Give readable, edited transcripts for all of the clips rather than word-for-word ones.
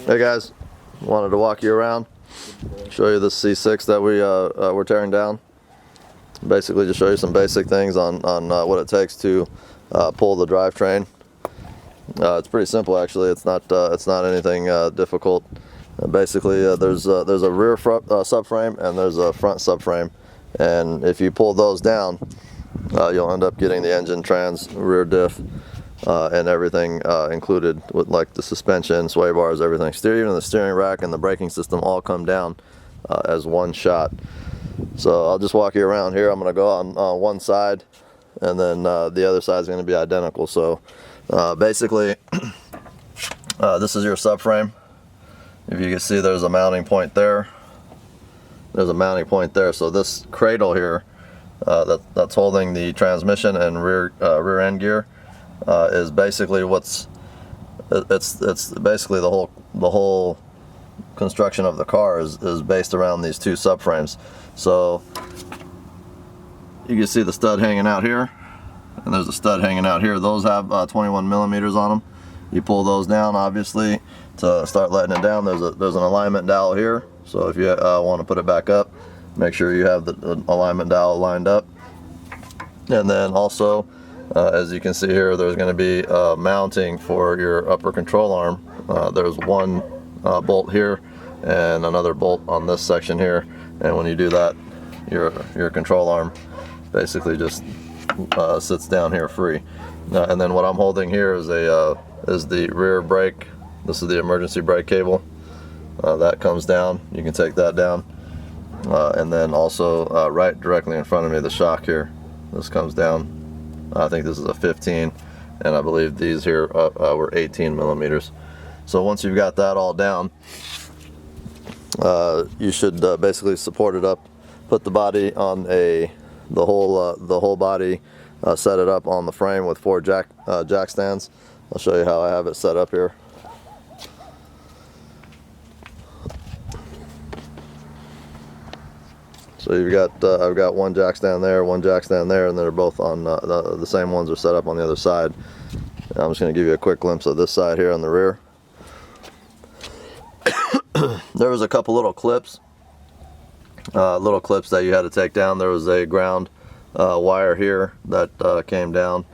Hey guys, wanted to walk you around, show you this C6 that we're tearing down. Basically, just show you some basic things on what it takes to pull the drivetrain. It's pretty simple actually. It's not anything difficult. Basically, there's a rear subframe and there's a front subframe, and if you pull those down, you'll end up getting the engine, trans, rear diff, and everything included, with like the suspension, sway bars, everything. Even the steering rack and the braking system all come down as one shot. So I'll just walk you around here. I'm going to go on one side, and then the other side is going to be identical. So basically, this is your subframe. If you can see, there's a mounting point there. There's a mounting point there. So this cradle here, that's holding the transmission and rear end gear, is basically it's basically the whole construction of the car is based around these two subframes. So you can see the stud hanging out here, and there's a stud hanging out here. Those have 21 millimeters on them. You pull those down, obviously, to start letting it down. There's an alignment dowel here. So if you want to put it back up, make sure you have the alignment dowel lined up. And then also, as you can see here, there's going to be mounting for your upper control arm. There's one bolt here and another bolt on this section here, and when you do that, your control arm basically just sits down here free. And then what I'm holding here is the rear brake. This is the emergency brake cable that comes down. You can take that down, and then also right directly in front of me, the shock here, this comes down. I think this is a 15, and I believe these here were 18 millimeters. So once you've got that all down, you should basically support it up, put the body on the whole body, set it up on the frame with 4 jack stands. I'll show you how I have it set up here. So you've got I've got one jack stand there, one jack stand there, and they're both on the same ones are set up on the other side. And I'm just going to give you a quick glimpse of this side here on the rear. There was a couple little clips that you had to take down. There was a ground wire here that came down,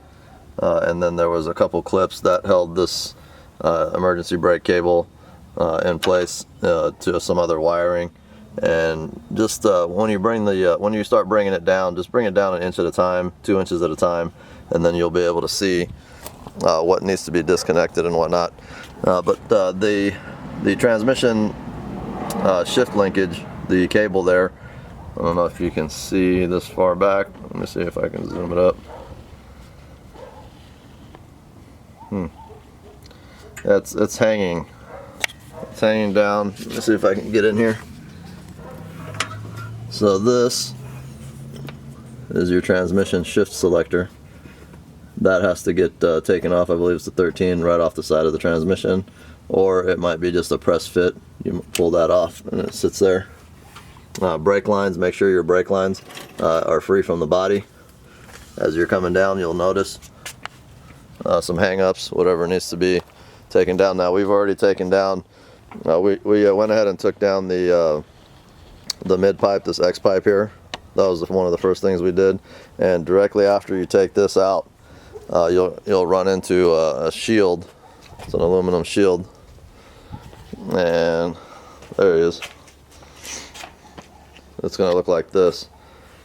and then there was a couple clips that held this emergency brake cable in place to some other wiring. And just when you start bringing it down, just bring it down 1 inch at a time, 2 inches at a time, and then you'll be able to see what needs to be disconnected and whatnot. But the transmission shift linkage, the cable there, I don't know if you can see this far back. Let me see if I can zoom it up. It's hanging down. Let me see if I can get in here. So this is your transmission shift selector. That has to get taken off. I believe it's the 13 right off the side of the transmission, or it might be just a press fit. You pull that off and it sits there. Brake lines, make sure your brake lines are free from the body. As you're coming down, you'll notice some hang-ups, whatever needs to be taken down. Now we've already taken down, we went ahead and took down the mid pipe, this X pipe here. That was one of the first things we did. And directly after you take this out, you'll run into a shield. It's an aluminum shield, and there he is. It's going to look like this.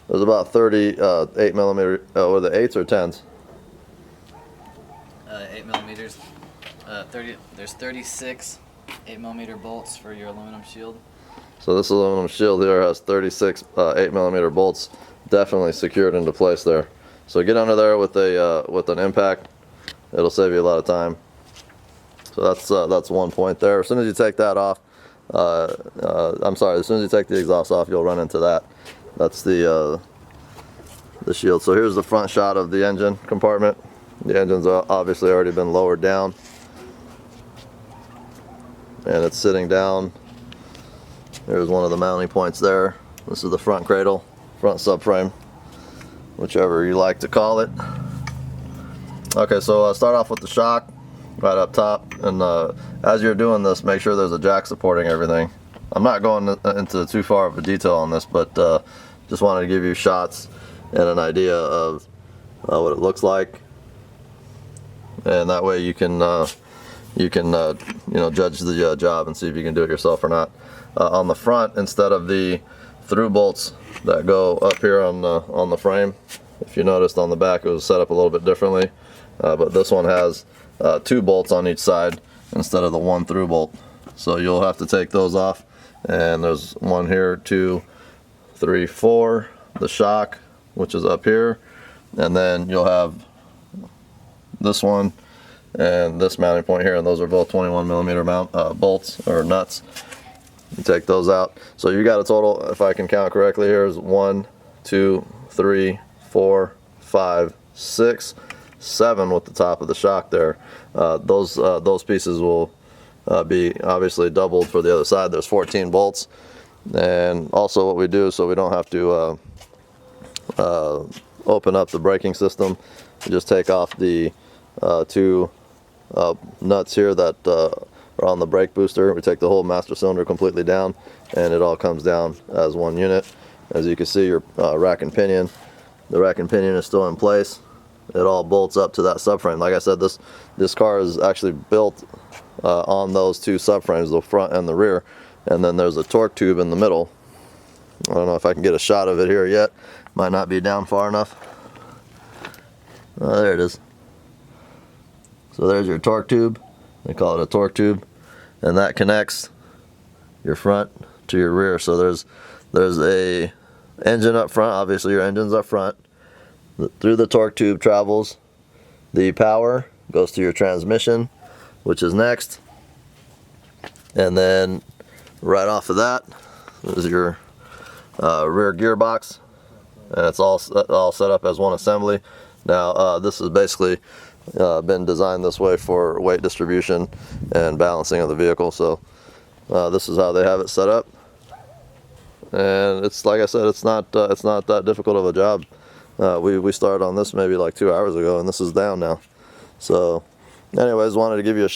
There's about 38 millimeter. Were the 8s or 10s? 8 millimeters. There's 36 8 millimeter bolts for your aluminum shield. So this aluminum shield here has 36 8 millimeter bolts, definitely secured into place there. So get under there with an impact. It'll save you a lot of time. So that's one point there. As soon as you take that off, I'm sorry, as soon as you take the exhaust off, you'll run into that. That's the shield. So here's the front shot of the engine compartment. The engine's obviously already been lowered down, and it's sitting down. There's one of the mounting points there. This is the front cradle, front subframe, whichever you like to call it. Okay, so start off with the shock. right up top. And as you're doing this, make sure there's a jack supporting everything. I'm not going into too far of a detail on this, but just wanted to give you shots and an idea of what it looks like, and that way you can you know, judge the job and see if you can do it yourself or not. On the front, instead of the through bolts that go up here on the frame, if you noticed on the back it was set up a little bit differently, but this one has 2 bolts on each side instead of the 1 through bolt. So you'll have to take those off, and there's 1 here, 2, 3, 4, the shock, which is up here, and then you'll have this one and this mounting point here, and those are both 21mm mount bolts or nuts. You take those out. So you got a total, if I can count correctly here, is 1, 2, 3, 4, 5, 6, 7 with the top of the shock there. Those pieces will be obviously doubled for the other side. There's 14 bolts. And also what we do, so we don't have to open up the braking system, we just take off the 2 nuts here that are on the brake booster. We take the whole master cylinder completely down, and it all comes down as one unit. As you can see, your rack and pinion, the rack and pinion is still in place. It all bolts up to that subframe. Like I said, this car is actually built on those 2 subframes, the front and the rear, and then there's a torque tube in the middle. I don't know if I can get a shot of it here yet. Might not be down far enough. There it is. So there's your torque tube. They call it a torque tube, and that connects your front to your rear. So there's a engine up front. Obviously your engine's up front. Through the torque tube travels the power, goes to your transmission, which is next, and then right off of that is your rear gearbox, and it's all set up as one assembly. Now this has basically been designed this way for weight distribution and balancing of the vehicle. So this is how they have it set up, and it's, like I said, it's not that difficult of a job. We started on this maybe like 2 hours ago, and this is down now. So anyways, wanted to give you a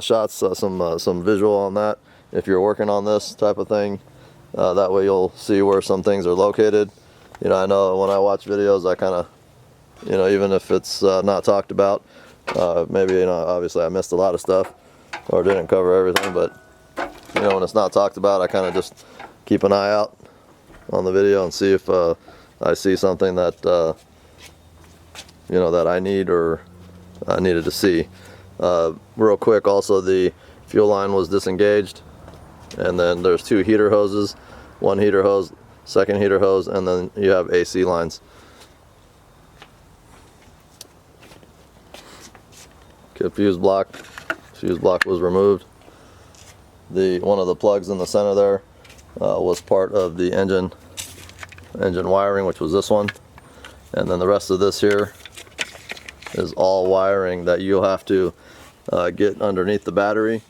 shot some visual on that if you're working on this type of thing. That way you'll see where some things are located. You know, I know when I watch videos, I kind of, you know, even if it's not talked about, maybe, you know, obviously I missed a lot of stuff or didn't cover everything, but you know, when it's not talked about, I kind of just keep an eye out on the video and see if I see something that you know, that I need or I needed to see. Real quick, also the fuel line was disengaged, and then there's 2 heater hoses, 1 heater hose, 2nd heater hose, and then you have AC lines. Okay, fuse block was removed. One of the plugs in the center there was part of the engine wiring, which was this one, and then the rest of this here is all wiring that you'll have to get underneath the battery.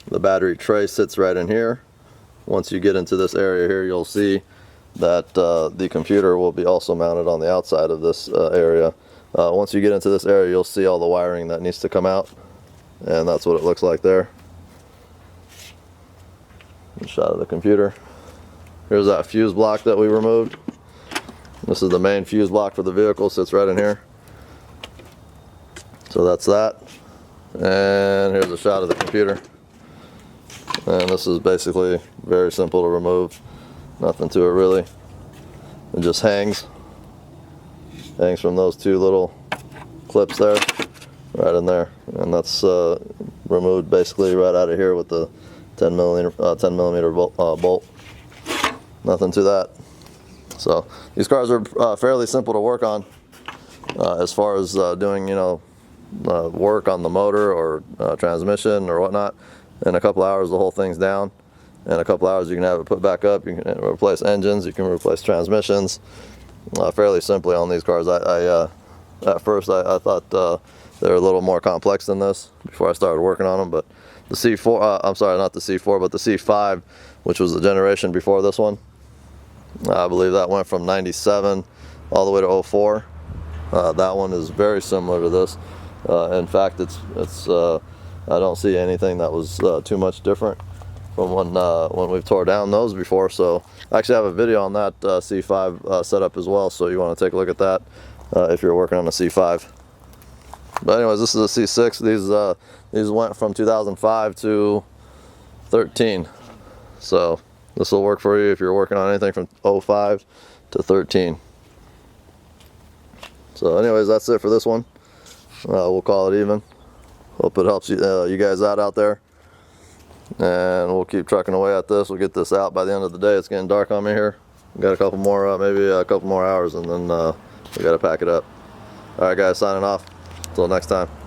The battery tray sits right in here. Once you get into this area here, you'll see that the computer will be also mounted on the outside of this area. Once you get into this area, you'll see all the wiring that needs to come out, and that's what it looks like there. A shot of the computer. Here's that fuse block that we removed. This is the main fuse block for the vehicle, sits right in here. So that's that. And here's a shot of the computer. And this is basically very simple to remove. Nothing to it really. It just hangs from those 2 little clips there, right in there. And that's removed basically right out of here with the 10 millimeter bolt. Nothing to that. So these cars are fairly simple to work on as far as doing, you know, work on the motor or transmission or whatnot. In a couple hours the whole thing's down. In a couple hours you can have it put back up. You can replace engines, you can replace transmissions fairly simply on these cars. At first I thought they were a little more complex than this before I started working on them, but the C4, I'm sorry, not the C4, but the C5, which was the generation before this one, I believe that went from 97 all the way to 04. That one is very similar to this. In fact, it's I don't see anything that was too much different from when we've tore down those before. So I actually have a video on that C5 setup as well, so you want to take a look at that if you're working on a C5. But anyways, this is a C6. These went from 2005 to 13. So this will work for you if you're working on anything from 05 to 13. So anyways, that's it for this one. We'll call it even. Hope it helps you guys out there. And we'll keep trucking away at this. We'll get this out by the end of the day. It's getting dark on me here. We got a couple more, maybe a couple more hours, and then we got to pack it up. All right, guys, signing off. Until next time.